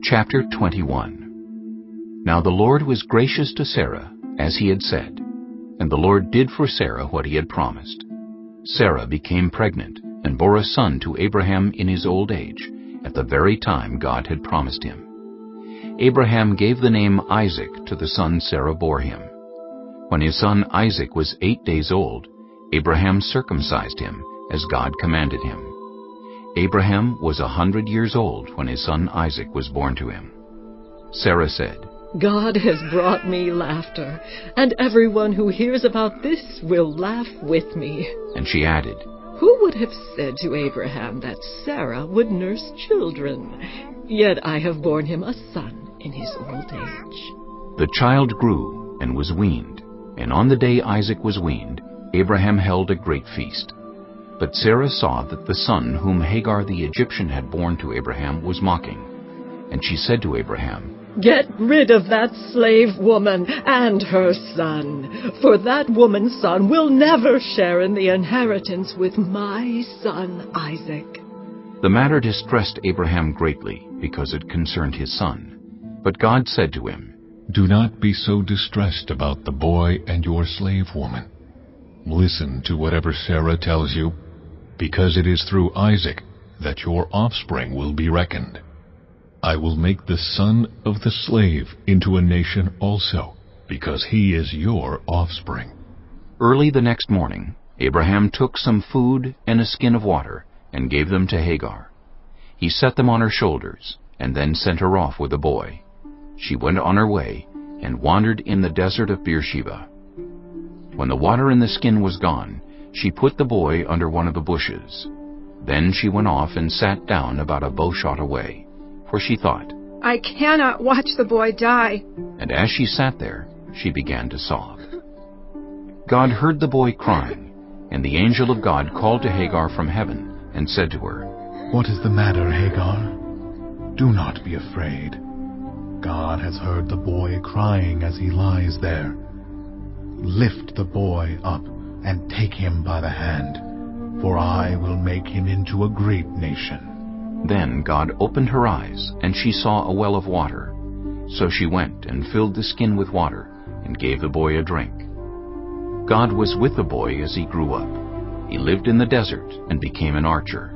Chapter 21. Now the Lord was gracious to Sarah, as he had said, and the Lord did for Sarah what he had promised. Sarah became pregnant and bore a son to Abraham in his old age, at the very time God had promised him. Abraham gave the name Isaac to the son Sarah bore him. When his son Isaac was 8 days old, Abraham circumcised him, as God commanded him. Abraham was 100 years old when his son Isaac was born to him. Sarah said, God has brought me laughter, and everyone who hears about this will laugh with me. And she added, Who would have said to Abraham that Sarah would nurse children? Yet I have borne him a son in his old age. The child grew and was weaned, and on the day Isaac was weaned, Abraham held a great feast. But Sarah saw that the son whom Hagar the Egyptian had borne to Abraham was mocking. And she said to Abraham, Get rid of that slave woman and her son, for that woman's son will never share in the inheritance with my son Isaac. The matter distressed Abraham greatly, because it concerned his son. But God said to him, Do not be so distressed about the boy and your slave woman. Listen to whatever Sarah tells you, because it is through Isaac that your offspring will be reckoned. I will make the son of the slave into a nation also, because he is your offspring. Early the next morning, Abraham took some food and a skin of water, and gave them to Hagar. He set them on her shoulders, and then sent her off with the boy. She went on her way, and wandered in the desert of Beersheba. When the water in the skin was gone, she put the boy under one of the bushes. Then she went off and sat down about a bowshot away, for she thought, I cannot watch the boy die. And as she sat there, she began to sob. God heard the boy crying, and the angel of God called to Hagar from heaven, and said to her, What is the matter, Hagar? Do not be afraid. God has heard the boy crying as he lies there. Lift the boy up and take him by the hand, for I will make him into a great nation. Then God opened her eyes, and she saw a well of water. So she went and filled the skin with water, and gave the boy a drink. God was with the boy as he grew up. He lived in the desert and became an archer.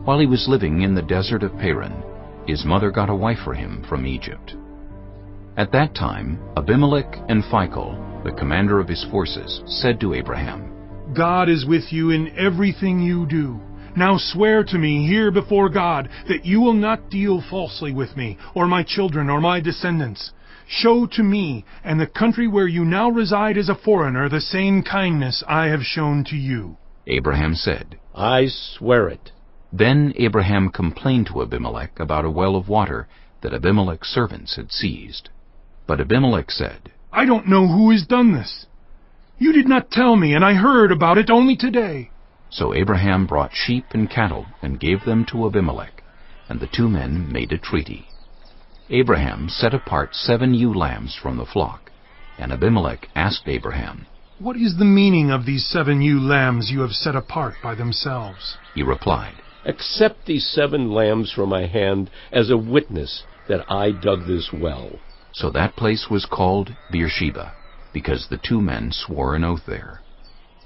While he was living in the desert of Paran, his mother got a wife for him from Egypt. At that time, Abimelech and Phicol, the commander of his forces, said to Abraham, God is with you in everything you do. Now swear to me here before God that you will not deal falsely with me, or my children, or my descendants. Show to me and the country where you now reside as a foreigner the same kindness I have shown to you. Abraham said, I swear it. Then Abraham complained to Abimelech about a well of water that Abimelech's servants had seized. But Abimelech said, I don't know who has done this. You did not tell me, and I heard about it only today. So Abraham brought sheep and cattle and gave them to Abimelech, and the two men made a treaty. Abraham set apart 7 ewe lambs from the flock, and Abimelech asked Abraham, What is the meaning of these 7 ewe lambs you have set apart by themselves? He replied, Accept these 7 lambs from my hand as a witness that I dug this well. So that place was called Beersheba, because the two men swore an oath there.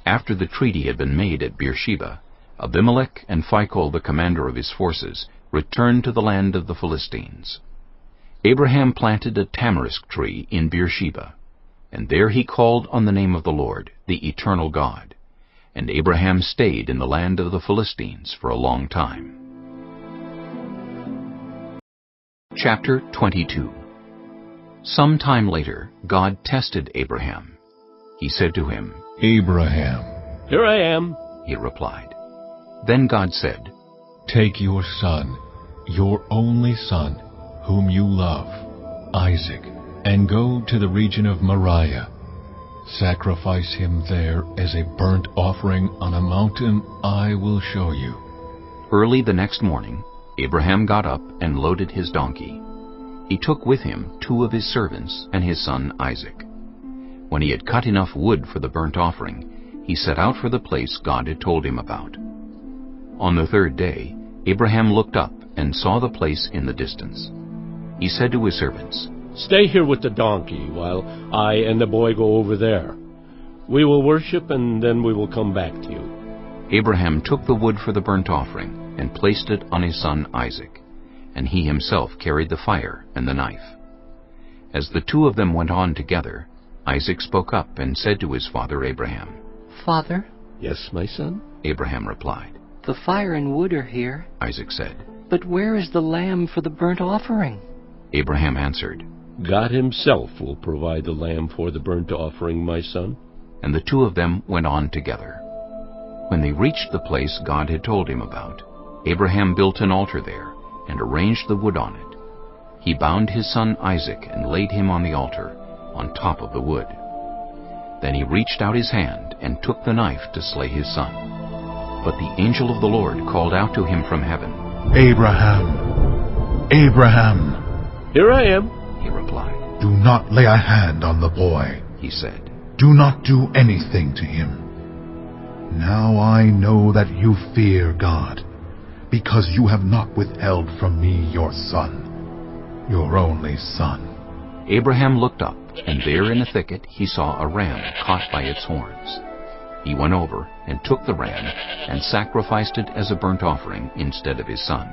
After the treaty had been made at Beersheba, Abimelech and Phicol, the commander of his forces, returned to the land of the Philistines. Abraham planted a tamarisk tree in Beersheba, and there he called on the name of the Lord, the eternal God. And Abraham stayed in the land of the Philistines for a long time. Chapter 22. Some time later, God tested Abraham. He said to him, Abraham. Here I am, he replied. Then God said, Take your son, your only son, whom you love, Isaac, and go to the region of Moriah. Sacrifice him there as a burnt offering on a mountain I will show you. Early the next morning, Abraham got up and loaded his donkey. He took with him 2 of his servants and his son Isaac. When he had cut enough wood for the burnt offering, he set out for the place God had told him about. On the 3rd day, Abraham looked up and saw the place in the distance. He said to his servants, "Stay here with the donkey while I and the boy go over there. We will worship, and then we will come back to you." Abraham took the wood for the burnt offering and placed it on his son Isaac, and he himself carried the fire and the knife. As the two of them went on together, Isaac spoke up and said to his father Abraham, "Father?" "Yes, my son?" Abraham replied. "The fire and wood are here, Isaac said. but where is the lamb for the burnt offering?" Abraham answered, "God himself will provide the lamb for the burnt offering, my son." and the two of them went on together. When they reached the place God had told him about, Abraham built an altar there and arranged the wood on it. He bound his son Isaac and laid him on the altar, on top of the wood. Then he reached out his hand and took the knife to slay his son. But the angel of the Lord called out to him from heaven, Abraham! Abraham! "Here I am," he replied. Do not lay a hand on the boy. He said, Do not do anything to him. Now I know that you fear God, because you have not withheld from me your son, your only son. Abraham looked up, and there in a thicket he saw a ram caught by its horns. He went over and took the ram and sacrificed it as a burnt offering instead of his son.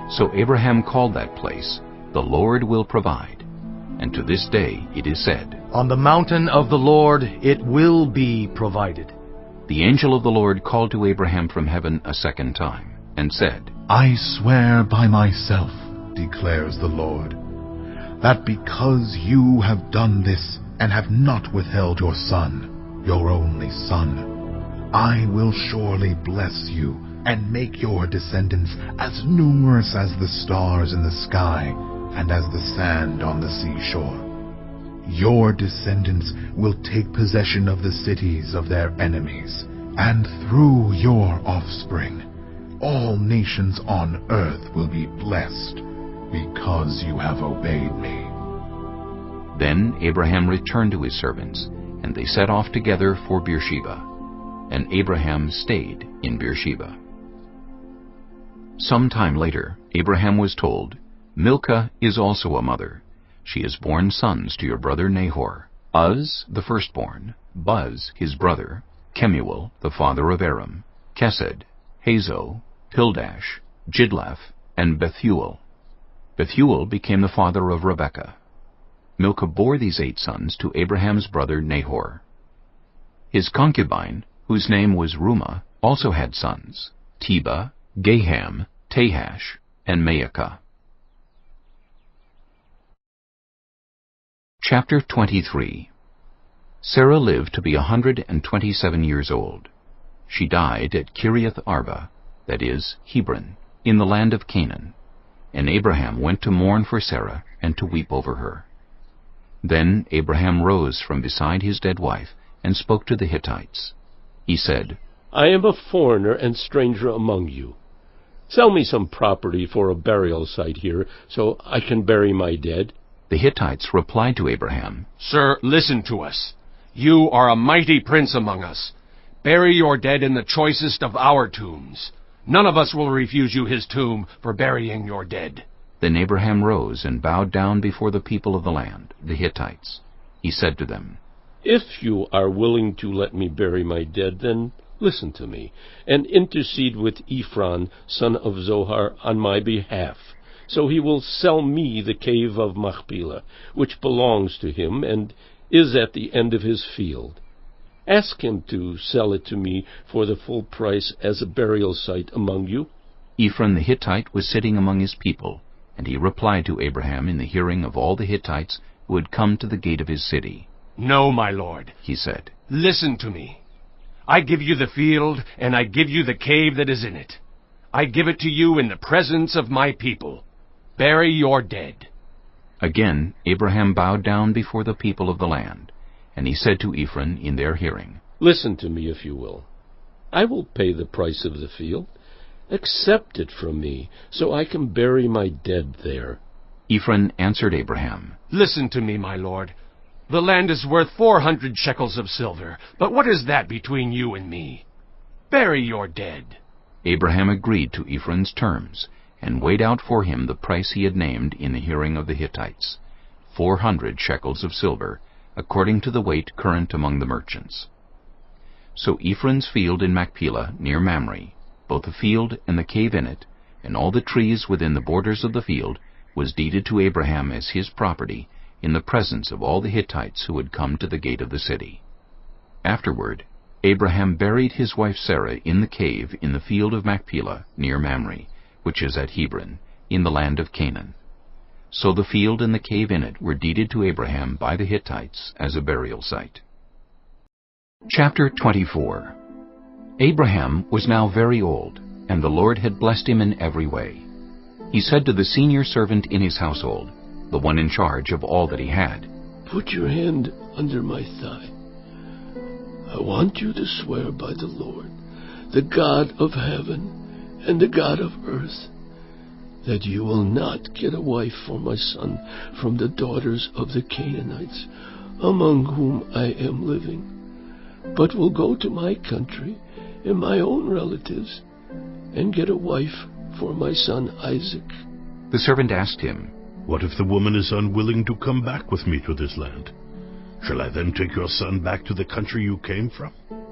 So Abraham called that place, "The Lord will provide." And to this day it is said, On the mountain of the Lord it will be provided. The angel of the Lord called to Abraham from heaven a second time, and said, I swear by myself, declares the Lord, that because you have done this and have not withheld your son, your only son, I will surely bless you and make your descendants as numerous as the stars in the sky and as the sand on the seashore. Your descendants will take possession of the cities of their enemies, and through your offspring, all nations on earth will be blessed, because you have obeyed me. Then Abraham returned to his servants, and they set off together for Beersheba. And Abraham stayed in Beersheba. Some time later, Abraham was told, Milcah is also a mother. She has borne sons to your brother Nahor, Uz the firstborn, Buz his brother, Kemuel the father of Aram, Kesed, Hazo, Pildash, Jidlaph, and Bethuel. Bethuel became the father of Rebekah. Milcah bore these 8 sons to Abraham's brother Nahor. His concubine, whose name was Rumah, also had sons, Teba, Gaham, Tahash, and Maacah. Chapter 23. Sarah lived to be 127 years old. She died at Kiriath Arba, that is, Hebron, in the land of Canaan. And Abraham went to mourn for Sarah and to weep over her. Then Abraham rose from beside his dead wife and spoke to the Hittites. He said, I am a foreigner and stranger among you. Sell me some property for a burial site here, so I can bury my dead. The Hittites replied to Abraham, Sir, listen to us. You are a mighty prince among us. Bury your dead in the choicest of our tombs. None of us will refuse you his tomb for burying your dead. Then Abraham rose and bowed down before the people of the land, the Hittites. He said to them, If you are willing to let me bury my dead, then listen to me, and intercede with Ephron, son of Zohar, on my behalf. So he will sell me the cave of Machpelah, which belongs to him and is at the end of his field. Ask him to sell it to me for the full price as a burial site among you. Ephron the Hittite was sitting among his people, and he replied to Abraham in the hearing of all the Hittites who had come to the gate of his city. No, my lord, he said. Listen to me. I give you the field, and I give you the cave that is in it. I give it to you in the presence of my people. Bury your dead. Again Abraham bowed down before the people of the land, and he said to Ephron in their hearing, Listen to me, if you will. I will pay the price of the field. Accept it from me, so I can bury my dead there. Ephron answered Abraham, Listen to me, my lord. The land is worth 400 shekels of silver, but what is that between you and me? Bury your dead. Abraham agreed to Ephron's terms, and weighed out for him the price he had named in the hearing of the Hittites, 400 shekels of silver, according to the weight current among the merchants. So Ephron's field in Machpelah near Mamre, both the field and the cave in it, and all the trees within the borders of the field, was deeded to Abraham as his property, in the presence of all the Hittites who had come to the gate of the city. Afterward, Abraham buried his wife Sarah in the cave in the field of Machpelah near Mamre, which is at Hebron, in the land of Canaan. So the field and the cave in it were deeded to Abraham by the Hittites as a burial site. Chapter 24. Abraham was now very old, and the Lord had blessed him in every way. He said to the senior servant in his household, the one in charge of all that he had, "Put your hand under my thigh. I want you to swear by the Lord, the God of heaven and the God of earth, that you will not get a wife for my son from the daughters of the Canaanites, among whom I am living, but will go to my country and my own relatives and get a wife for my son Isaac." The servant asked him, "What if the woman is unwilling to come back with me to this land? Shall I then take your son back to the country you came from?"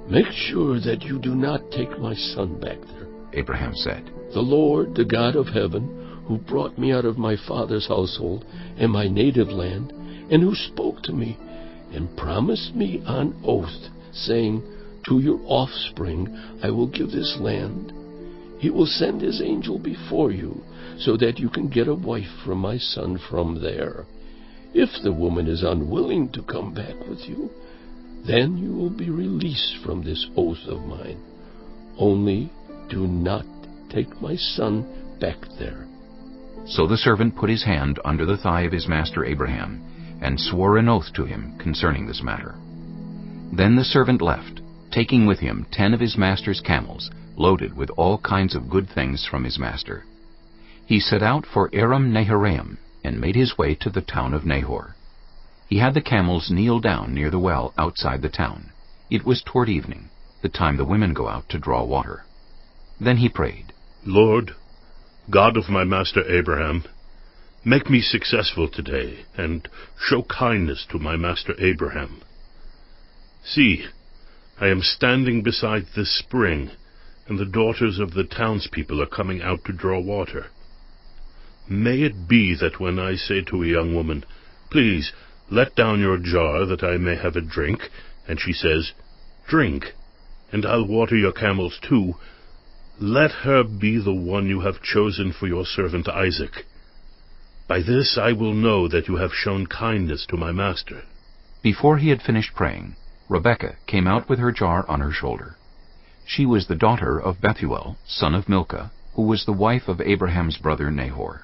"Make sure that you do not take my son back there," Abraham said. "The Lord, the God of heaven, who brought me out of my father's household and my native land, and who spoke to me and promised me on oath, saying, 'To your offspring I will give this land,' he will send his angel before you, so that you can get a wife for my son from there. If the woman is unwilling to come back with you, then you will be released from this oath of mine. Only do not take my son back there." So the servant put his hand under the thigh of his master Abraham, and swore an oath to him concerning this matter. Then the servant left, taking with him 10 of his master's camels, loaded with all kinds of good things from his master. He set out for Aram Naharaim, and made his way to the town of Nahor. He had the camels kneel down near the well outside the town. It was toward evening, the time the women go out to draw water. Then he prayed, "Lord, God of my master Abraham, make me successful today, and show kindness to my master Abraham. See, I am standing beside this spring, and the daughters of the townspeople are coming out to draw water. May it be that when I say to a young woman, 'Please, let down your jar that I may have a drink,' and she says, 'Drink, and I'll water your camels too,' let her be the one you have chosen for your servant Isaac. By this I will know that you have shown kindness to my master." Before he had finished praying, Rebekah came out with her jar on her shoulder. She was the daughter of Bethuel, son of Milcah, who was the wife of Abraham's brother Nahor.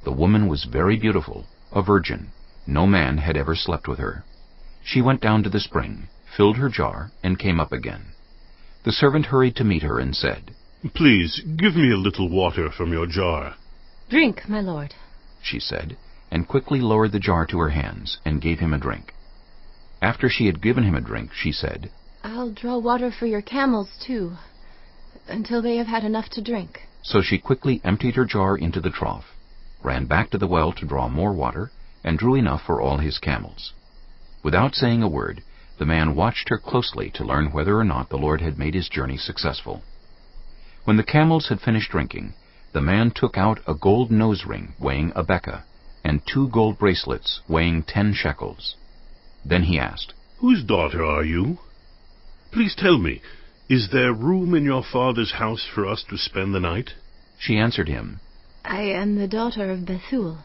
The woman was very beautiful, a virgin. No man had ever slept with her. She went down to the spring, filled her jar, and came up again. The servant hurried to meet her and said, "Please, give me a little water from your jar." "Drink, my lord," she said, and quickly lowered the jar to her hands and gave him a drink. After she had given him a drink, she said, "I'll draw water for your camels, too, until they have had enough to drink." So she quickly emptied her jar into the trough, ran back to the well to draw more water, and drew enough for all his camels. Without saying a word, the man watched her closely to learn whether or not the Lord had made his journey successful. When the camels had finished drinking, the man took out a gold nose ring weighing a beka, and 2 gold bracelets weighing 10 shekels. Then he asked, "Whose daughter are you? Please tell me, is there room in your father's house for us to spend the night?" She answered him, "I am the daughter of Bethuel,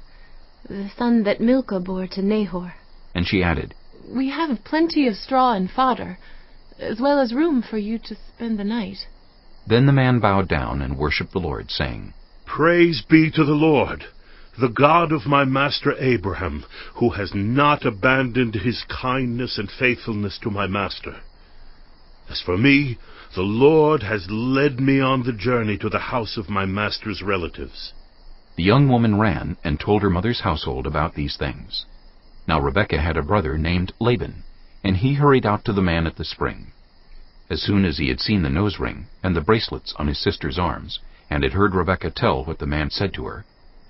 the son that Milcah bore to Nahor." And she added, "We have plenty of straw and fodder, as well as room for you to spend the night." Then the man bowed down and worshipped the Lord, saying, "Praise be to the Lord, the God of my master Abraham, who has not abandoned his kindness and faithfulness to my master. As for me, the Lord has led me on the journey to the house of my master's relatives." The young woman ran and told her mother's household about these things. Now Rebekah had a brother named Laban, and he hurried out to the man at the spring. As soon as he had seen the nose ring and the bracelets on his sister's arms, and had heard Rebekah tell what the man said to her,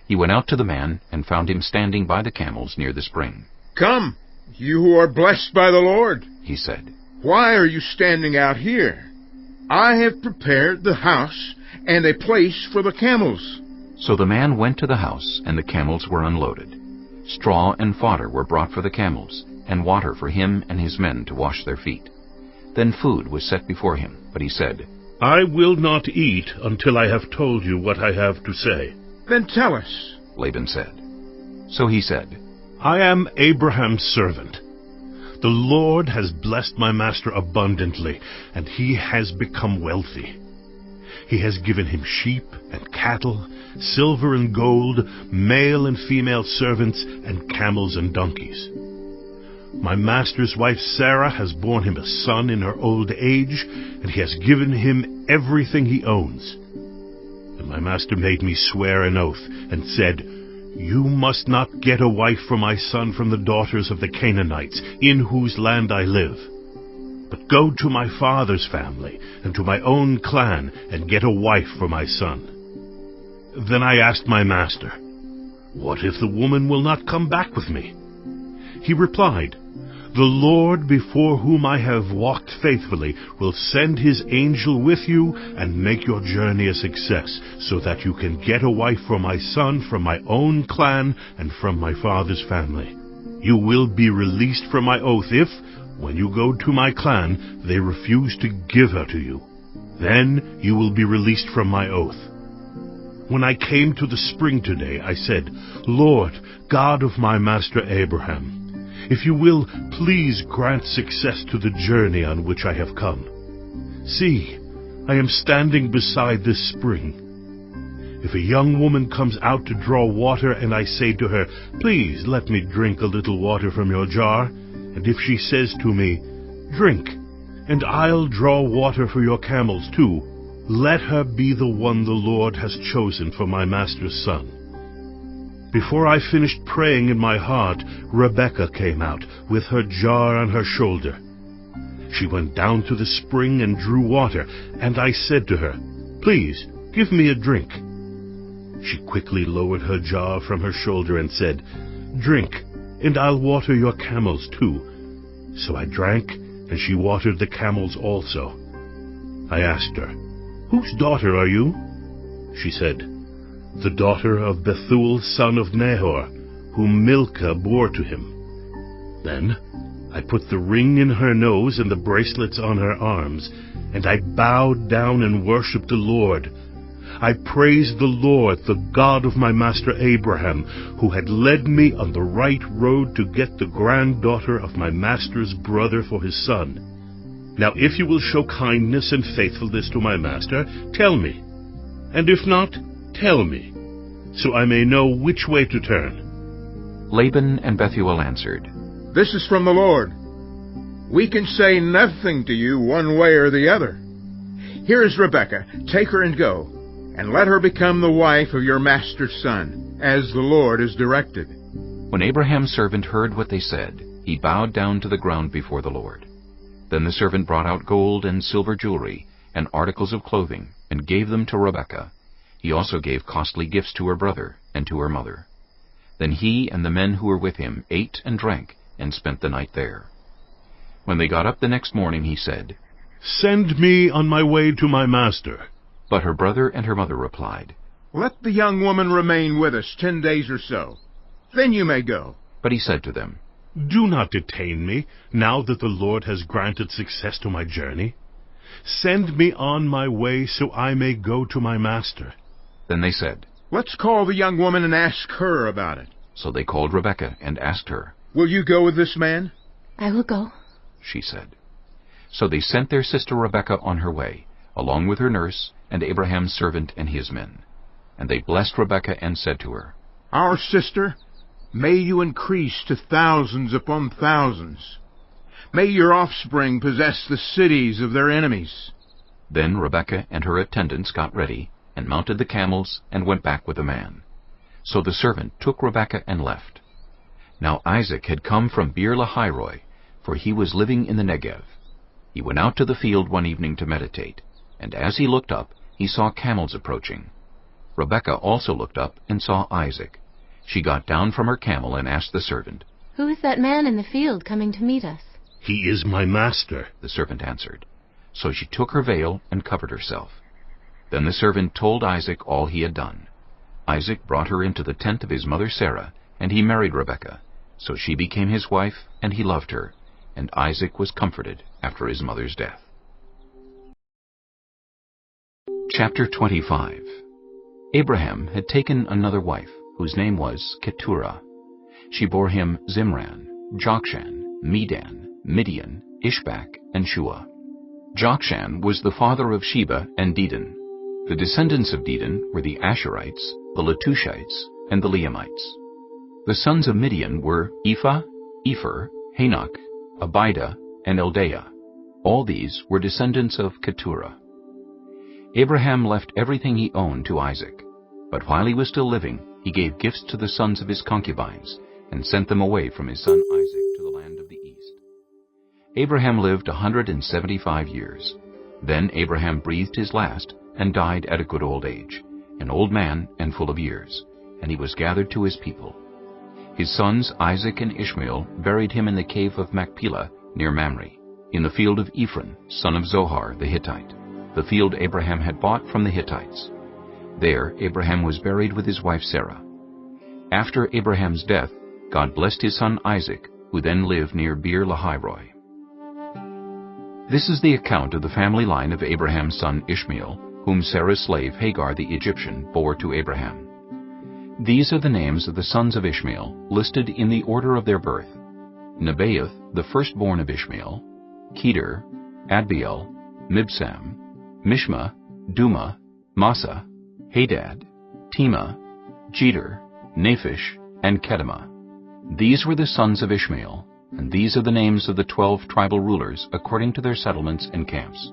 he went out to the man and found him standing by the camels near the spring. "Come, you who are blessed by the Lord," he said. "why are you standing out here? I have prepared the house and a place for the camels." So the man went to the house, and the camels were unloaded. Straw and fodder were brought for the camels, and water for him and his men to wash their feet. Then food was set before him, but he said, "I will not eat until I have told you what I have to say." "Then tell us," Laban said. So he said, "I am Abraham's servant. The Lord has blessed my master abundantly, and he has become wealthy. He has given him sheep and cattle, silver and gold, male and female servants, and camels and donkeys. My master's wife Sarah has borne him a son in her old age, and he has given him everything he owns. And my master made me swear an oath, and said, 'You must not get a wife for my son from the daughters of the Canaanites, in whose land I live. But go to my father's family, and to my own clan, and get a wife for my son.' Then I asked my master, 'What if the woman will not come back with me?' He replied, 'The Lord before whom I have walked faithfully will send his angel with you and make your journey a success, so that you can get a wife for my son from my own clan and from my father's family. You will be released from my oath if, when you go to my clan, they refuse to give her to you. Then you will be released from my oath.' When I came to the spring today, I said, 'Lord, God of my master Abraham, if you will, please grant success to the journey on which I have come. See, I am standing beside this spring. If a young woman comes out to draw water, and I say to her, "Please let me drink a little water from your jar," and if she says to me, "Drink, and I'll draw water for your camels too," let her be the one the Lord has chosen for my master's son." Before I finished praying in my heart, Rebekah came out, with her jar on her shoulder. She went down to the spring and drew water, and I said to her, "Please, give me a drink." She quickly lowered her jar from her shoulder and said, "Drink, and I'll water your camels too." So I drank, and she watered the camels also. I asked her, "Whose daughter are you?" She said, "The daughter of Bethuel, son of Nahor, whom Milcah bore to him." Then I put the ring in her nose and the bracelets on her arms, and I bowed down and worshipped the Lord. I praised the Lord, the God of my master Abraham, who had led me on the right road to get the granddaughter of my master's brother for his son. Now if you will show kindness and faithfulness to my master, tell me. And if not, tell me, so I may know which way to turn." Laban and Bethuel answered, "This is from the Lord. We can say nothing to you one way or the other. Here is Rebekah. Take her and go, and let her become the wife of your master's son, as the Lord has directed." When Abraham's servant heard what they said, he bowed down to the ground before the Lord. Then the servant brought out gold and silver jewelry and articles of clothing, and gave them to Rebekah. He also gave costly gifts to her brother and to her mother. Then he and the men who were with him ate and drank, and spent the night there. When they got up the next morning, he said, "Send me on my way to my master." But her brother and her mother replied, "Let the young woman remain with us 10 days or so. Then you may go." But he said to them, "Do not detain me, now that the Lord has granted success to my journey. Send me on my way so I may go to my master." Then they said, "Let's call the young woman and ask her about it." So they called Rebekah and asked her. "Will you go with this man?" "I will go," she said. So they sent their sister Rebekah on her way, along with her nurse and Abraham's servant and his men. And they blessed Rebekah and said to her, "Our sister, may you increase to thousands upon thousands. May your offspring possess the cities of their enemies." Then Rebekah and her attendants got ready, and mounted the camels, and went back with the man. So the servant took Rebekah and left. Now Isaac had come from Beer-lahai-roi, for he was living in the Negev. He went out to the field one evening to meditate, and as he looked up, he saw camels approaching. Rebekah also looked up and saw Isaac. She got down from her camel and asked the servant, "Who is that man in the field coming to meet us?" "He is my master," the servant answered. So she took her veil and covered herself. Then the servant told Isaac all he had done. Isaac brought her into the tent of his mother Sarah, and he married Rebekah. So she became his wife, and he loved her, and Isaac was comforted after his mother's death. Chapter 25. Abraham had taken another wife, whose name was Keturah. She bore him Zimran, Jokshan, Medan, Midian, Ishbak, and Shua. Jokshan was the father of Sheba and Dedan. The descendants of Dedan were the Asherites, the Letushites, and the Leamites. The sons of Midian were Ephah, Epher, Hanok, Abida, and Eldaah. All these were descendants of Keturah. Abraham left everything he owned to Isaac, but while he was still living, he gave gifts to the sons of his concubines, and sent them away from his son Isaac to the land of the east. Abraham lived 175 years. Then Abraham breathed his last, and died at a good old age, an old man and full of years, and he was gathered to his people. His sons Isaac and Ishmael buried him in the cave of Machpelah near Mamre, in the field of Ephron, son of Zohar the Hittite, the field Abraham had bought from the Hittites. There Abraham was buried with his wife Sarah. After Abraham's death, God blessed his son Isaac, who then lived near Beer-lahai-roi. This is the account of the family line of Abraham's son Ishmael, whom Sarah's slave Hagar the Egyptian bore to Abraham. These are the names of the sons of Ishmael, listed in the order of their birth: Nebaioth, the firstborn of Ishmael, Kedar, Adbeel, Mibsam, Mishma, Duma, Massa, Hadad, Tema, Jeter, Naphish, and Kedemah. These were the sons of Ishmael, and these are the names of the 12 tribal rulers according to their settlements and camps.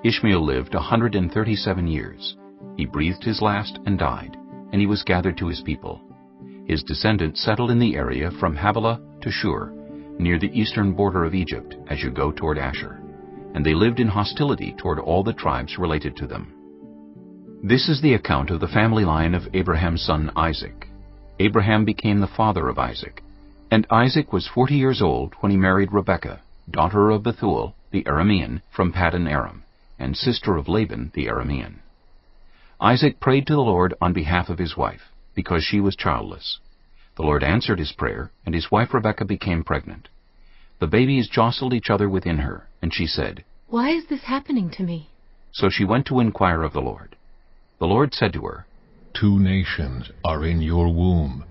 Ishmael lived 137 years. He breathed his last and died, and he was gathered to his people. His descendants settled in the area from Havilah to Shur, near the eastern border of Egypt as you go toward Asher, and they lived in hostility toward all the tribes related to them. This is the account of the family line of Abraham's son Isaac. Abraham became the father of Isaac, and Isaac was 40 years old when he married Rebekah, daughter of Bethuel the Aramean from Paddan Aram, and sister of Laban the Aramean. Isaac prayed to the Lord on behalf of his wife, because she was childless. The Lord answered his prayer, and his wife Rebekah became pregnant. The babies jostled each other within her, and she said, "Why is this happening to me?" So she went to inquire of the Lord. The Lord said to her, 2 nations are in your womb,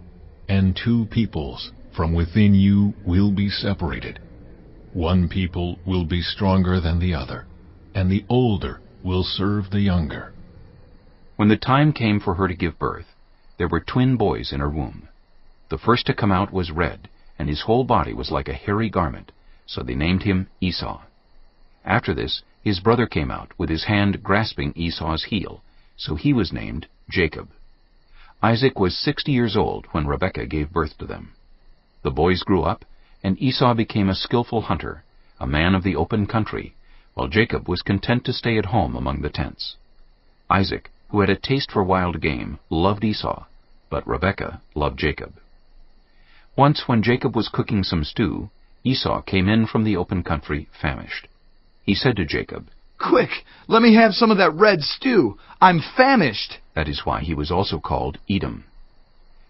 and 2 peoples from within you will be separated. One people will be stronger than the other, and the older will serve the younger. When the time came for her to give birth, there were twin boys in her womb. The first to come out was red, and his whole body was like a hairy garment, so they named him Esau. After this, his brother came out with his hand grasping Esau's heel, so he was named Jacob. Isaac was 60 years old when Rebekah gave birth to them. The boys grew up, and Esau became a skillful hunter, a man of the open country, while Jacob was content to stay at home among the tents. Isaac, who had a taste for wild game, loved Esau, but Rebekah loved Jacob. Once when Jacob was cooking some stew, Esau came in from the open country famished. He said to Jacob, "Quick, let me have some of that red stew. I'm famished." That is why he was also called Edom.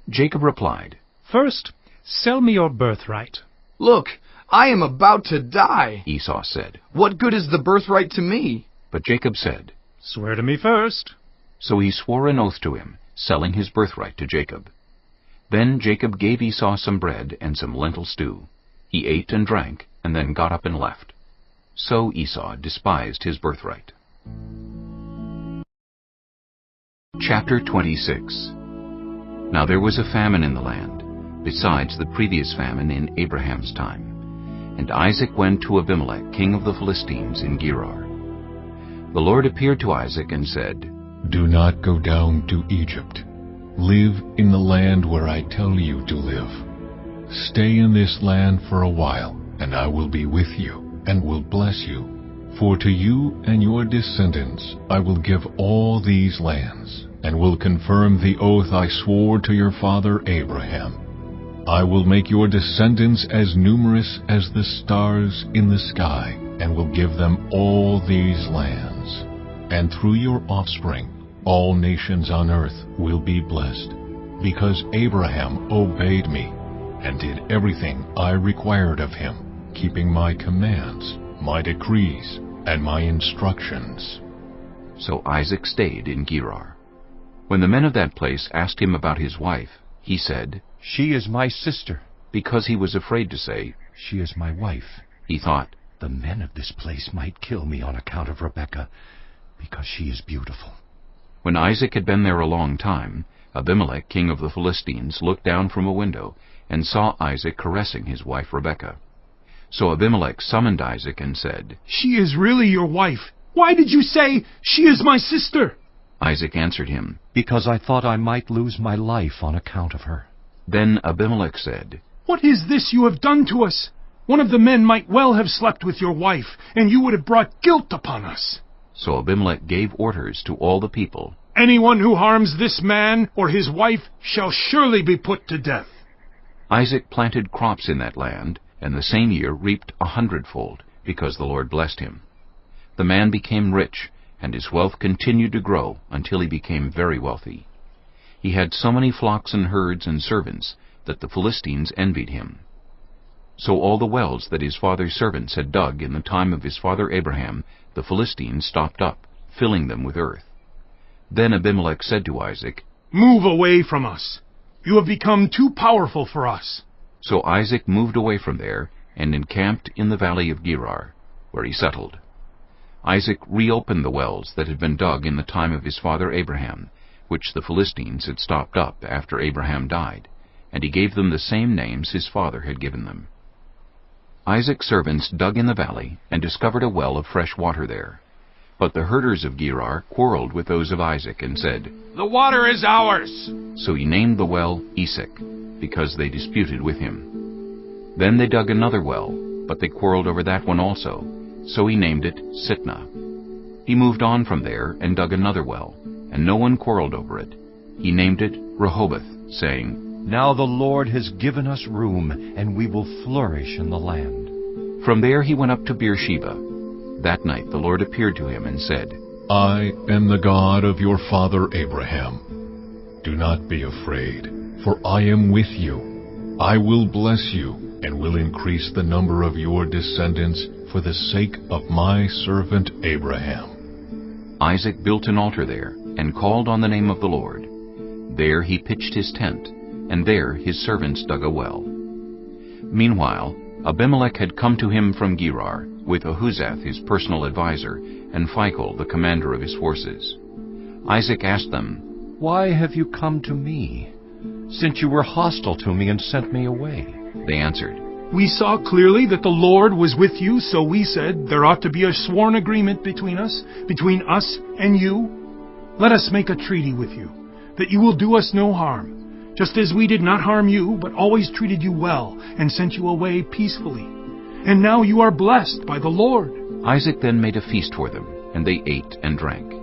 Jacob replied, "First, sell me your birthright." "Look, I am about to die," Esau said. "What good is the birthright to me?" But Jacob said, "Swear to me first." So he swore an oath to him, selling his birthright to Jacob. Then Jacob gave Esau some bread and some lentil stew. He ate and drank, and then got up and left. So Esau despised his birthright. Chapter 26. Now there was a famine in the land, besides the previous famine in Abraham's time. And Isaac went to Abimelech, king of the Philistines, in Gerar. The Lord appeared to Isaac and said, "Do not go down to Egypt. Live in the land where I tell you to live. Stay in this land for a while, and I will be with you, and will bless you. For to you and your descendants I will give all these lands, and will confirm the oath I swore to your father Abraham. I will make your descendants as numerous as the stars in the sky, and will give them all these lands. And through your offspring, all nations on earth will be blessed, because Abraham obeyed me and did everything I required of him, keeping my commands, my decrees, and my instructions. So Isaac stayed in Gerar. When the men of that place asked him about his wife, he said, "She is my sister." Because he was afraid to say, "She is my wife." He thought, "The men of this place might kill me on account of Rebekah, because she is beautiful." When Isaac had been there a long time, Abimelech, king of the Philistines, looked down from a window and saw Isaac caressing his wife Rebekah. So Abimelech summoned Isaac and said, "She is really your wife. Why did you say, 'She is my sister'?" Isaac answered him, "Because I thought I might lose my life on account of her." Then Abimelech said, "What is this you have done to us? One of the men might well have slept with your wife, and you would have brought guilt upon us." So Abimelech gave orders to all the people, "Anyone who harms this man or his wife shall surely be put to death." Isaac planted crops in that land, and the same year reaped 100-fold, because the Lord blessed him. The man became rich, and his wealth continued to grow until he became very wealthy. He had so many flocks and herds and servants that the Philistines envied him. So all the wells that his father's servants had dug in the time of his father Abraham, the Philistines stopped up, filling them with earth. Then Abimelech said to Isaac, "Move away from us. You have become too powerful for us." So Isaac moved away from there and encamped in the valley of Gerar, where he settled. Isaac reopened the wells that had been dug in the time of his father Abraham, which the Philistines had stopped up after Abraham died, and he gave them the same names his father had given them. Isaac's servants dug in the valley and discovered a well of fresh water there. But the herders of Gerar quarreled with those of Isaac and said, "The water is ours." So he named the well Esek, because they disputed with him. Then they dug another well, but they quarreled over that one also, so he named it Sitnah. He moved on from there and dug another well, and no one quarreled over it. He named it Rehoboth, saying, "Now the Lord has given us room, and we will flourish in the land." From there he went up to Beersheba. That night the Lord appeared to him and said, I am the God of your father Abraham. Do not be afraid, for I am with you. I will bless you, and will increase the number of your descendants for the sake of my servant Abraham. Isaac built an altar there, and called on the name of the Lord. There he pitched his tent, and there his servants dug a well. Meanwhile, Abimelech had come to him from Gerar, with Ahuzath his personal adviser, and Phicol the commander of his forces. Isaac asked them, "Why have you come to me, since you were hostile to me and sent me away?" They answered, "We saw clearly that the Lord was with you, so we said there ought to be a sworn agreement between us and you. Let us make a treaty with you, that you will do us no harm, just as we did not harm you, but always treated you well and sent you away peacefully. And now you are blessed by the Lord." Isaac then made a feast for them, and they ate and drank.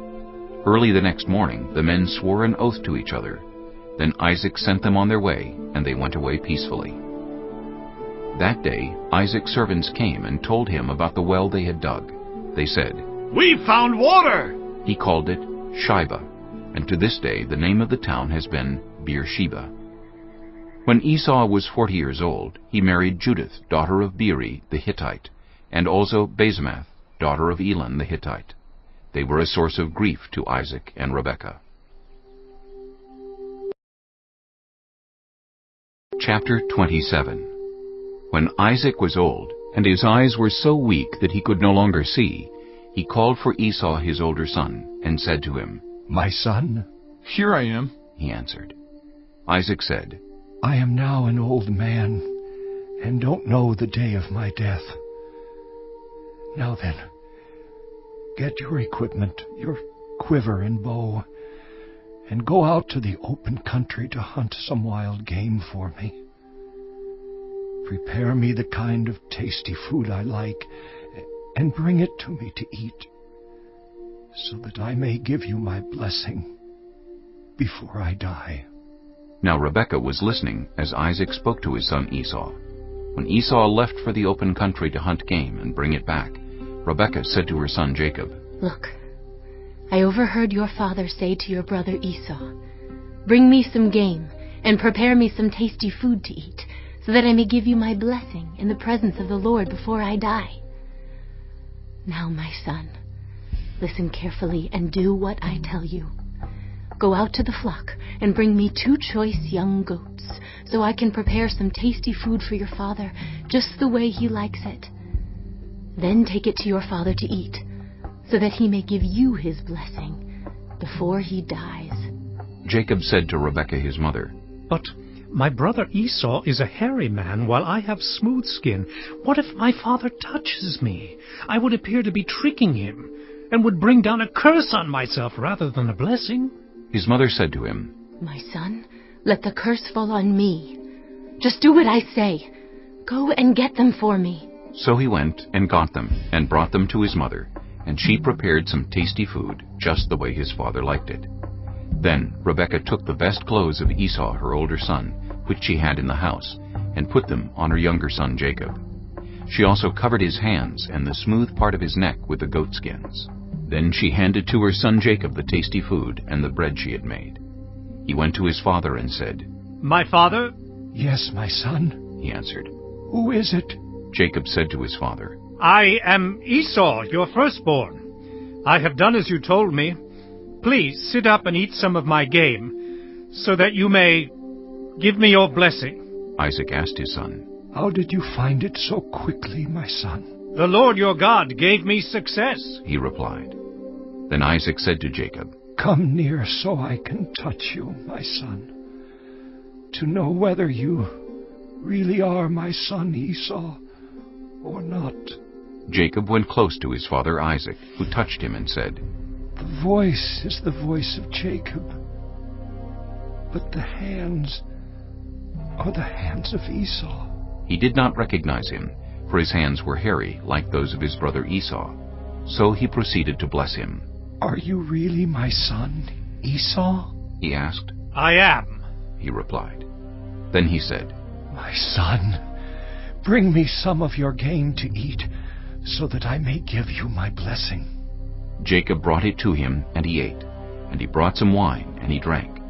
Early the next morning the men swore an oath to each other. Then Isaac sent them on their way, and they went away peacefully. That day Isaac's servants came and told him about the well they had dug. They said, "We found water!" He called it Shibah, and to this day the name of the town has been Beersheba. When Esau was 40 years old, he married Judith, daughter of Beeri the Hittite, and also Basemath, daughter of Elon the Hittite. They were a source of grief to Isaac and Rebekah. Chapter 27. When Isaac was old, and his eyes were so weak that he could no longer see, he called for Esau his older son, and said to him, "My son?" "Here I am," he answered. Isaac said, "I am now an old man, and don't know the day of my death. Now then, get your equipment, your quiver and bow, and go out to the open country to hunt some wild game for me. Prepare me the kind of tasty food I like, and bring it to me to eat, so that I may give you my blessing before I die." Now Rebekah was listening as Isaac spoke to his son Esau. When Esau left for the open country to hunt game and bring it back, Rebekah said to her son Jacob, "Look, I overheard your father say to your brother Esau, 'Bring me some game and prepare me some tasty food to eat, so that I may give you my blessing in the presence of the Lord before I die.' Now, my son, listen carefully and do what I tell you. Go out to the flock and bring me 2 choice young goats, so I can prepare some tasty food for your father, just the way he likes it. Then take it to your father to eat, so that he may give you his blessing before he dies." Jacob said to Rebekah his mother, "But my brother Esau is a hairy man, while I have smooth skin. What if my father touches me? I would appear to be tricking him, and would bring down a curse on myself rather than a blessing." His mother said to him, "My son, let the curse fall on me. Just do what I say. Go and get them for me." So he went and got them and brought them to his mother, and she prepared some tasty food just the way his father liked it. Then Rebekah took the best clothes of Esau, her older son, which she had in the house, and put them on her younger son Jacob. She also covered his hands and the smooth part of his neck with the goatskins. Then she handed to her son Jacob the tasty food and the bread she had made. He went to his father and said, "My father?" "Yes, my son." He answered. "Who is it?" Jacob said to his father, "I am Esau, your firstborn. I have done as you told me. Please sit up and eat some of my game, so that you may give me your blessing." Isaac asked his son, "How did you find it so quickly, my son?" "The Lord your God gave me success," he replied. Then Isaac said to Jacob, "Come near so I can touch you, my son, to know whether you really are my son Esau or not." Jacob went close to his father Isaac, who touched him and said, "The voice is the voice of Jacob, but the hands are the hands of Esau." He did not recognize him, for his hands were hairy like those of his brother Esau. So he proceeded to bless him. "Are you really my son, Esau?" he asked. "I am," he replied. Then he said, "My son, bring me some of your game to eat, so that I may give you my blessing." Jacob brought it to him, and he ate, and he brought some wine, and he drank.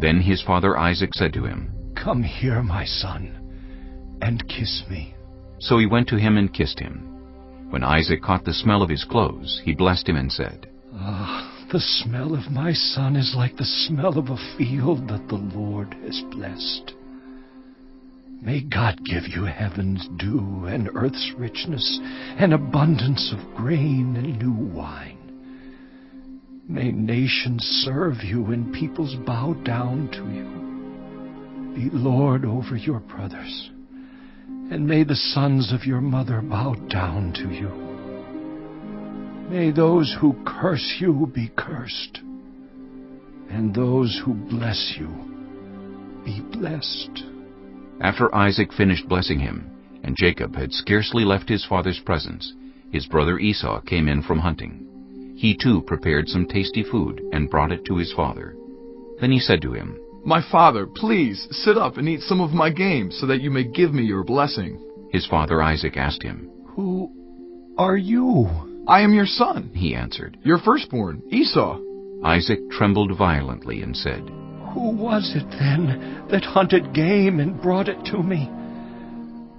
Then his father Isaac said to him, "Come here, my son, and kiss me." So he went to him and kissed him. When Isaac caught the smell of his clothes, he blessed him and said, "Ah, the smell of my son is like the smell of a field that the Lord has blessed. May God give you heaven's dew and earth's richness and abundance of grain and new wine. May nations serve you and peoples bow down to you. Be Lord over your brothers, and may the sons of your mother bow down to you. May those who curse you be cursed, and those who bless you be blessed." After Isaac finished blessing him, and Jacob had scarcely left his father's presence, his brother Esau came in from hunting. He too prepared some tasty food and brought it to his father. Then he said to him, "My father, please sit up and eat some of my game, so that you may give me your blessing." His father Isaac asked him, "Who are you?" "I am your son," he answered, "your firstborn, Esau." Isaac trembled violently and said, "Who was it then that hunted game and brought it to me?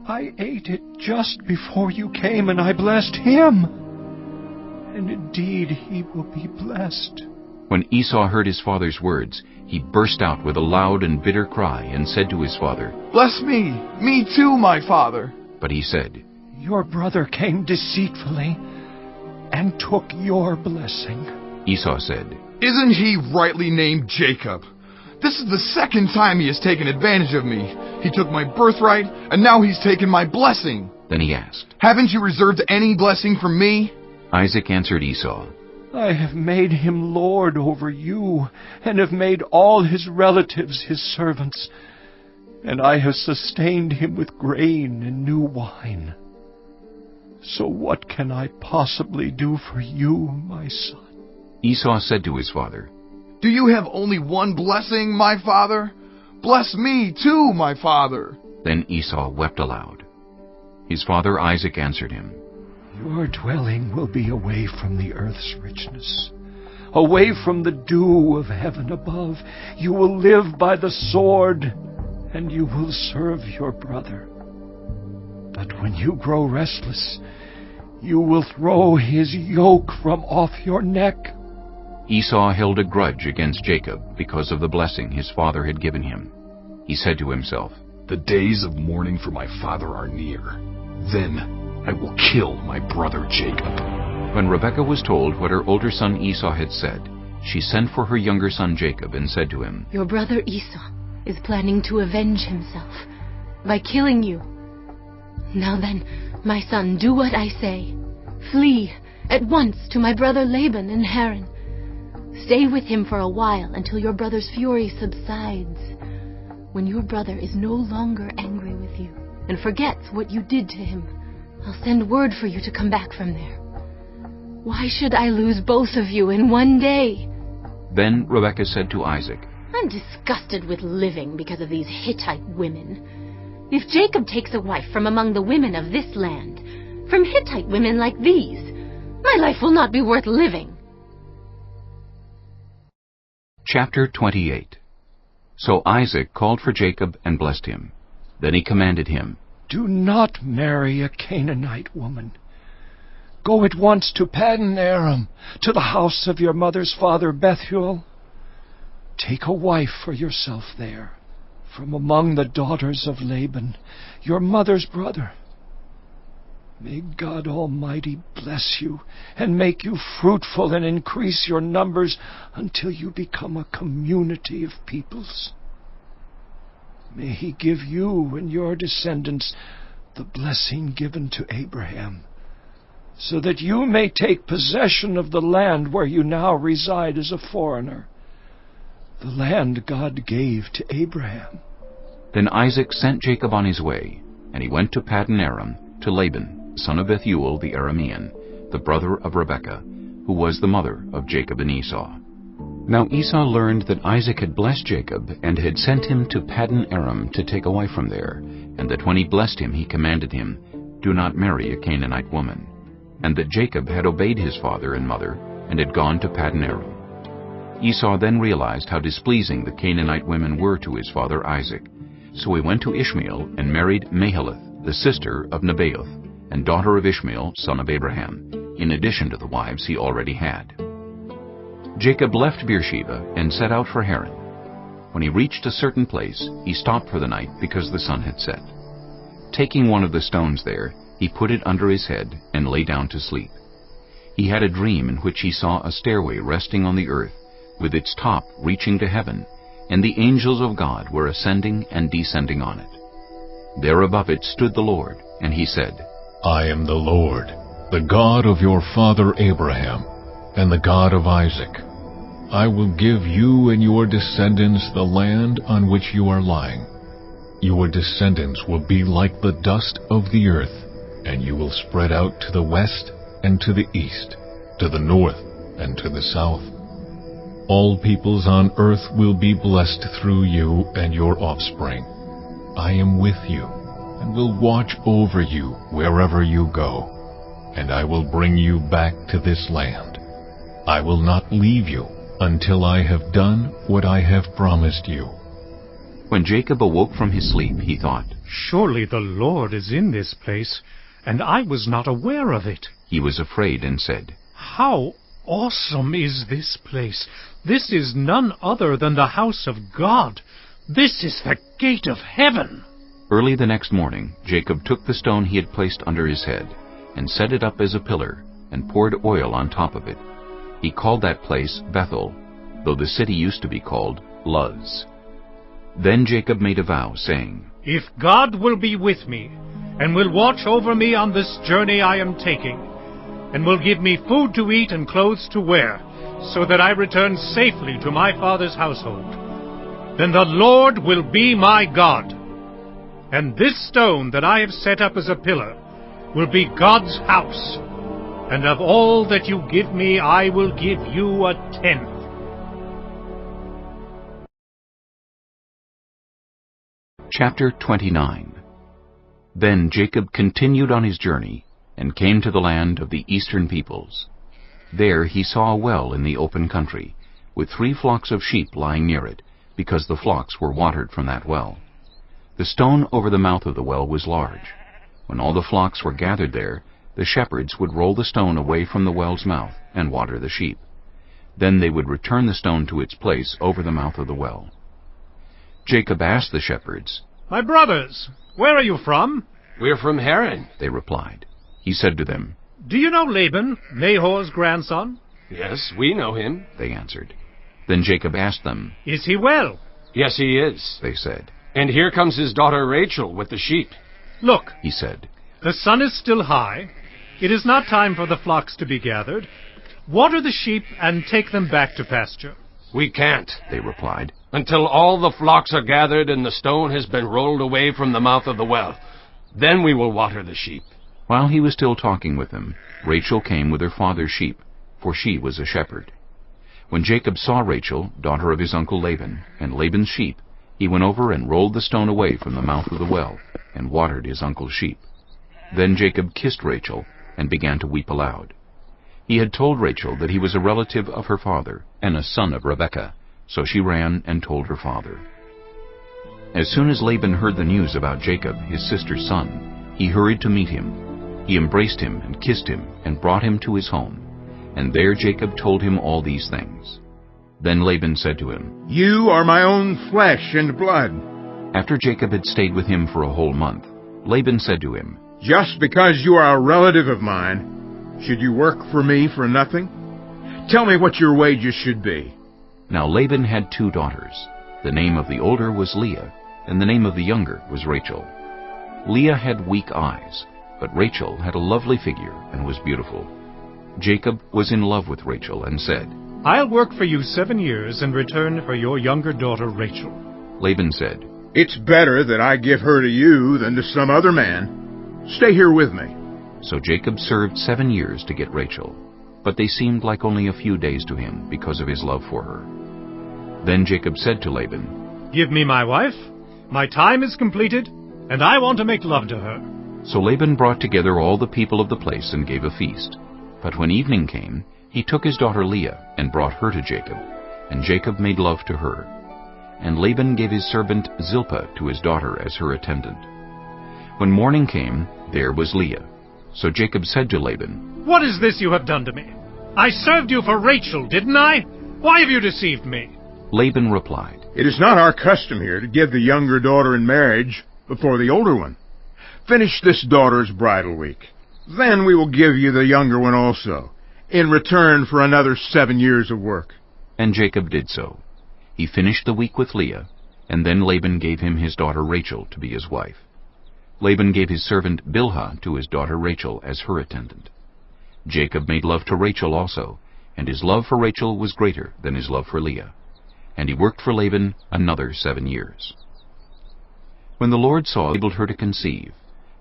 I ate it just before you came, and I blessed him. And indeed he will be blessed." When Esau heard his father's words, he burst out with a loud and bitter cry and said to his father, "Bless me too, my father." But he said, "Your brother came deceitfully and took your blessing." Esau said, "Isn't he rightly named Jacob? This is the second time he has taken advantage of me. He took my birthright, and now he's taken my blessing." Then he asked, "Haven't you reserved any blessing for me?" Isaac answered Esau, "I have made him lord over you, and have made all his relatives his servants, and I have sustained him with grain and new wine. So what can I possibly do for you, my son?" Esau said to his father, Do you have only one blessing, my father? Bless me too, my father. Then Esau wept aloud. His father Isaac answered him, Your dwelling will be away from the earth's richness, away from the dew of heaven above. You will live by the sword, and you will serve your brother. But when you grow restless, you will throw his yoke from off your neck. Esau held a grudge against Jacob because of the blessing his father had given him. He said to himself, The days of mourning for my father are near. Then I will kill my brother Jacob. When Rebekah was told what her older son Esau had said, she sent for her younger son Jacob and said to him, Your brother Esau is planning to avenge himself by killing you. Now then, my son, do what I say. Flee at once to my brother Laban in Haran. Stay with him for a while until your brother's fury subsides. When your brother is no longer angry with you and forgets what you did to him, I'll send word for you to come back from there. Why should I lose both of you in one day? Then Rebekah said to Isaac, I'm disgusted with living because of these Hittite women. If Jacob takes a wife from among the women of this land, from Hittite women like these, my life will not be worth living. Chapter 28. So Isaac called for Jacob and blessed him. Then he commanded him, Do not marry a Canaanite woman. Go at once to Paddan Aram, to the house of your mother's father Bethuel. Take a wife for yourself there, from among the daughters of Laban, your mother's brother. May God Almighty bless you, and make you fruitful, and increase your numbers until you become a community of peoples. May He give you and your descendants the blessing given to Abraham, so that you may take possession of the land where you now reside as a foreigner, the land God gave to Abraham. Then Isaac sent Jacob on his way, and he went to Paddan Aram, to Laban, son of Bethuel the Aramean, the brother of Rebekah, who was the mother of Jacob and Esau. Now Esau learned that Isaac had blessed Jacob, and had sent him to Paddan Aram to take a wife from there, and that when he blessed him he commanded him, Do not marry a Canaanite woman, and that Jacob had obeyed his father and mother, and had gone to Paddan Aram. Esau then realized how displeasing the Canaanite women were to his father Isaac. So he went to Ishmael and married Mahalath, the sister of Nebaioth, and daughter of Ishmael, son of Abraham, in addition to the wives he already had. Jacob left Beersheba and set out for Haran. When he reached a certain place, he stopped for the night because the sun had set. Taking one of the stones there, he put it under his head and lay down to sleep. He had a dream in which he saw a stairway resting on the earth, with its top reaching to heaven, and the angels of God were ascending and descending on it. There above it stood the Lord, and he said, I am the Lord, the God of your father Abraham, and the God of Isaac. I will give you and your descendants the land on which you are lying. Your descendants will be like the dust of the earth, and you will spread out to the west and to the east, to the north and to the south. All peoples on earth will be blessed through you and your offspring. I am with you, and will watch over you wherever you go, and I will bring you back to this land. I will not leave you until I have done what I have promised you. When Jacob awoke from his sleep, he thought, Surely the Lord is in this place, and I was not aware of it. He was afraid and said, How awesome is this place! This is none other than the house of God. This is the gate of heaven. Early the next morning, Jacob took the stone he had placed under his head, and set it up as a pillar, and poured oil on top of it. He called that place Bethel, though the city used to be called Luz. Then Jacob made a vow, saying, If God will be with me, and will watch over me on this journey I am taking, and will give me food to eat and clothes to wear, so that I return safely to my father's household, then the Lord will be my God. And this stone that I have set up as a pillar will be God's house. And of all that you give me, I will give you 1/10. Chapter 29. Then Jacob continued on his journey, and came to the land of the eastern peoples. There he saw a well in the open country, with 3 flocks of sheep lying near it, because the flocks were watered from that well. The stone over the mouth of the well was large. When all the flocks were gathered there, the shepherds would roll the stone away from the well's mouth and water the sheep. Then they would return the stone to its place over the mouth of the well. Jacob asked the shepherds, "My brothers, where are you from?" "We're from Haran," they replied. He said to them, "Do you know Laban, Nahor's grandson?" "Yes, we know him," they answered. Then Jacob asked them, "Is he well?" "Yes, he is," they said. "And here comes his daughter Rachel with the sheep." "Look," he said, "the sun is still high. It is not time for the flocks to be gathered. Water the sheep and take them back to pasture." "We can't," they replied, "until all the flocks are gathered and the stone has been rolled away from the mouth of the well. Then we will water the sheep." While he was still talking with them, Rachel came with her father's sheep, for she was a shepherd. When Jacob saw Rachel, daughter of his uncle Laban, and Laban's sheep, he went over and rolled the stone away from the mouth of the well, and watered his uncle's sheep. Then Jacob kissed Rachel, and began to weep aloud. He had told Rachel that he was a relative of her father, and a son of Rebekah, so she ran and told her father. As soon as Laban heard the news about Jacob, his sister's son, he hurried to meet him. He embraced him and kissed him, and brought him to his home. And there Jacob told him all these things. Then Laban said to him, "You are my own flesh and blood." After Jacob had stayed with him for a whole month, Laban said to him, "Just because you are a relative of mine, should you work for me for nothing? Tell me what your wages should be." Now Laban had 2 daughters. The name of the older was Leah, and the name of the younger was Rachel. Leah had weak eyes, but Rachel had a lovely figure and was beautiful. Jacob was in love with Rachel and said, "I'll work for you 7 years in return for your younger daughter Rachel." Laban said, "It's better that I give her to you than to some other man. Stay here with me." So Jacob served 7 years to get Rachel, but they seemed like only a few days to him because of his love for her. Then Jacob said to Laban, "Give me my wife. My time is completed, and I want to make love to her." So Laban brought together all the people of the place and gave a feast. But when evening came, he took his daughter Leah and brought her to Jacob, and Jacob made love to her. And Laban gave his servant Zilpah to his daughter as her attendant. When morning came, there was Leah. So Jacob said to Laban, "What is this you have done to me? I served you for Rachel, didn't I? Why have you deceived me?" Laban replied, "It is not our custom here to give the younger daughter in marriage before the older one. Finish this daughter's bridal week. Then we will give you the younger one also, in return for another 7 years of work." And Jacob did so. He finished the week with Leah, and then Laban gave him his daughter Rachel to be his wife. Laban gave his servant Bilhah to his daughter Rachel as her attendant. Jacob made love to Rachel also, and his love for Rachel was greater than his love for Leah. And he worked for Laban another 7 years. When the Lord saw, he enabled her to conceive,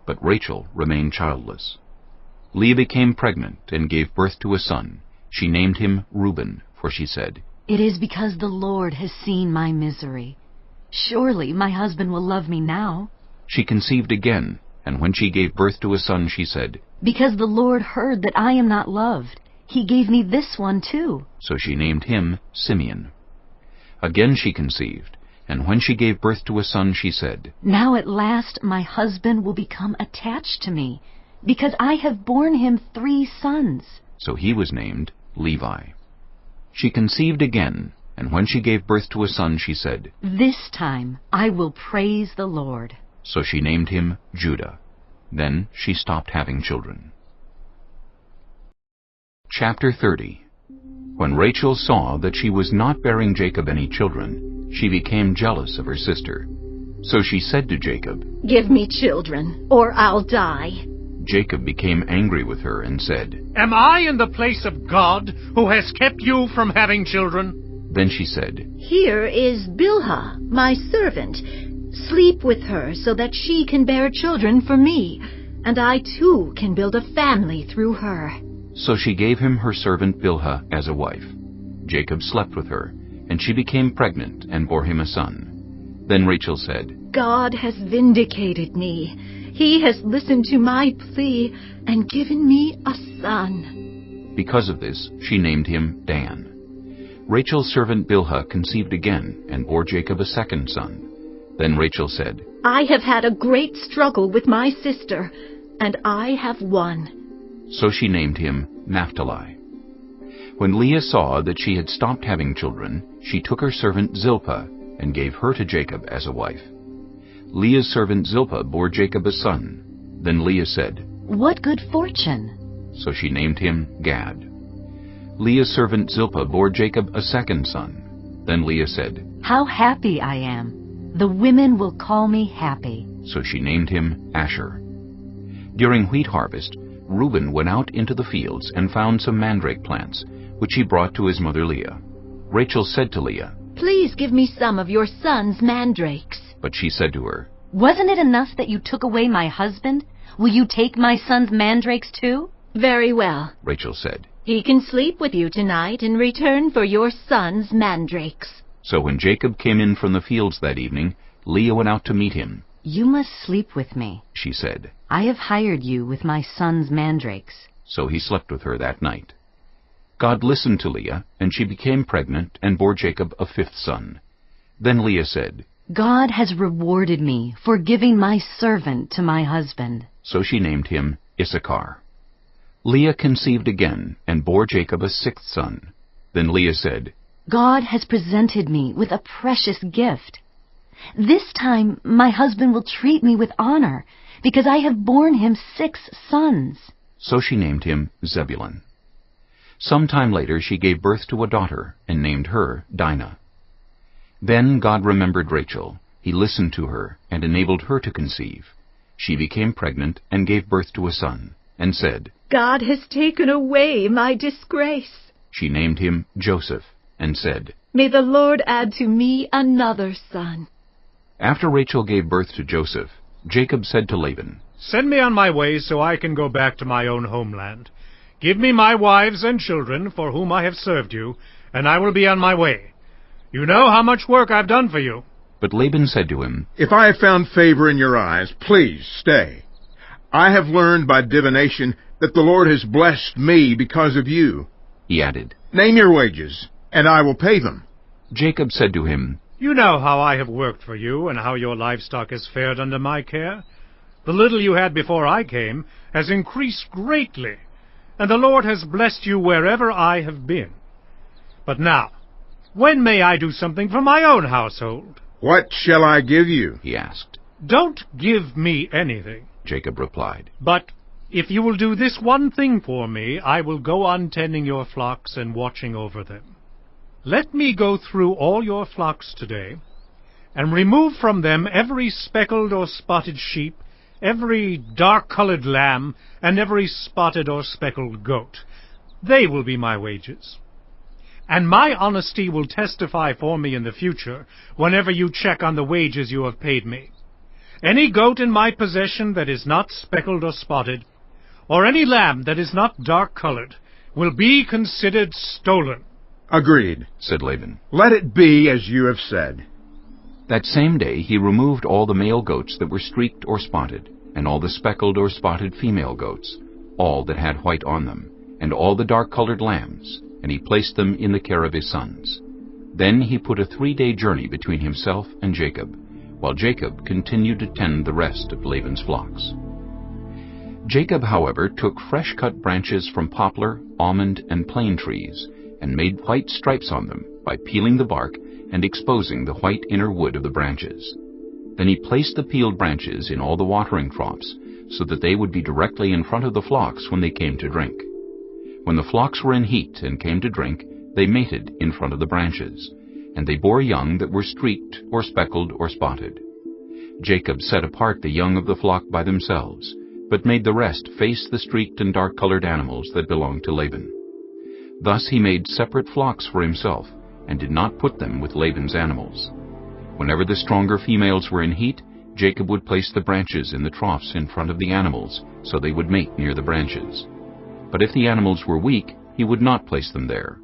but Rachel remained childless. Leah became pregnant and gave birth to a son. She named him Reuben, for she said, "It is because the Lord has seen my misery. Surely my husband will love me now." She conceived again, and when she gave birth to a son, she said, "Because the Lord heard that I am not loved, he gave me this one too." So she named him Simeon. Again she conceived, and when she gave birth to a son, she said, "Now at last my husband will become attached to me, because I have borne him 3 sons. So he was named Levi. She conceived again, and when she gave birth to a son, she said, "This time I will praise the Lord." So she named him Judah. Then she stopped having children. Chapter 30. When Rachel saw that she was not bearing Jacob any children, she became jealous of her sister. So she said to Jacob, "Give me children, or I'll die." Jacob became angry with her and said, "Am I in the place of God, who has kept you from having children?" Then she said, "Here is Bilhah, my servant. Sleep with her so that she can bear children for me, and I too can build a family through her." So she gave him her servant Bilhah as a wife. Jacob slept with her, and she became pregnant and bore him a son. Then Rachel said, God has vindicated me. He has listened to my plea and given me a son. Because of this, she named him Dan. Rachel's servant Bilhah conceived again and bore Jacob a second son. Then Rachel said, I have had a great struggle with my sister, and I have won. So she named him Naphtali. When Leah saw that she had stopped having children, she took her servant Zilpah and gave her to Jacob as a wife. Leah's servant Zilpah bore Jacob a son. Then Leah said, What good fortune! So she named him Gad. Leah's servant Zilpah bore Jacob a second son. Then Leah said, How happy I am! The women will call me happy. So she named him Asher. During wheat harvest, Reuben went out into the fields and found some mandrake plants, which he brought to his mother Leah. Rachel said to Leah, Please give me some of your son's mandrakes. But she said to her, Wasn't it enough that you took away my husband? Will you take my son's mandrakes too? Very well, Rachel said. He can sleep with you tonight in return for your son's mandrakes. So when Jacob came in from the fields that evening, Leah went out to meet him. You must sleep with me, she said. I have hired you with my son's mandrakes. So he slept with her that night. God listened to Leah, and she became pregnant and bore Jacob a fifth son. Then Leah said, God has rewarded me for giving my servant to my husband. So she named him Issachar. Leah conceived again and bore Jacob a sixth son. Then Leah said, God has presented me with a precious gift. This time my husband will treat me with honor, because I have borne him 6 sons. So she named him Zebulun. Some time later she gave birth to a daughter and named her Dinah. Then God remembered Rachel. He listened to her and enabled her to conceive. She became pregnant and gave birth to a son, and said, God has taken away my disgrace. She named him Joseph, and said, May the Lord add to me another son. After Rachel gave birth to Joseph, Jacob said to Laban, Send me on my way so I can go back to my own homeland. Give me my wives and children for whom I have served you, and I will be on my way. You know how much work I've done for you. But Laban said to him, If I have found favor in your eyes, please stay. I have learned by divination that the Lord has blessed me because of you. He added, Name your wages, and I will pay them. Jacob said to him, You know how I have worked for you, and how your livestock has fared under my care. The little you had before I came has increased greatly, and the Lord has blessed you wherever I have been. But now, when may I do something for my own household? What shall I give you? He asked. Don't give me anything, Jacob replied. But if you will do this one thing for me, I will go on tending your flocks and watching over them. Let me go through all your flocks today, and remove from them every speckled or spotted sheep, every dark-colored lamb, and every spotted or speckled goat. They will be my wages. And my honesty will testify for me in the future, whenever you check on the wages you have paid me. Any goat in my possession that is not speckled or spotted, or any lamb that is not dark-colored, will be considered stolen. Agreed, said Laban. Let it be as you have said. That same day he removed all the male goats that were streaked or spotted, and all the speckled or spotted female goats, all that had white on them, and all the dark-colored lambs, and he placed them in the care of his sons. Then he put a 3-day journey between himself and Jacob, while Jacob continued to tend the rest of Laban's flocks. Jacob, however, took fresh-cut branches from poplar, almond, and plane trees, and made white stripes on them by peeling the bark and exposing the white inner wood of the branches. Then he placed the peeled branches in all the watering troughs, so that they would be directly in front of the flocks when they came to drink. When the flocks were in heat and came to drink, they mated in front of the branches, and they bore young that were streaked or speckled or spotted. Jacob set apart the young of the flock by themselves, but made the rest face the streaked and dark-colored animals that belonged to Laban. Thus he made separate flocks for himself, and did not put them with Laban's animals. Whenever the stronger females were in heat, Jacob would place the branches in the troughs in front of the animals, so they would mate near the branches. But if the animals were weak, he would not place them there.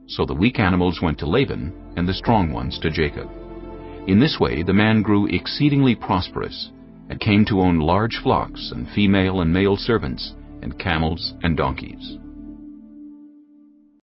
So the weak animals went to Laban, and the strong ones to Jacob. In this way the man grew exceedingly prosperous, and came to own large flocks and female and male servants, and camels and donkeys.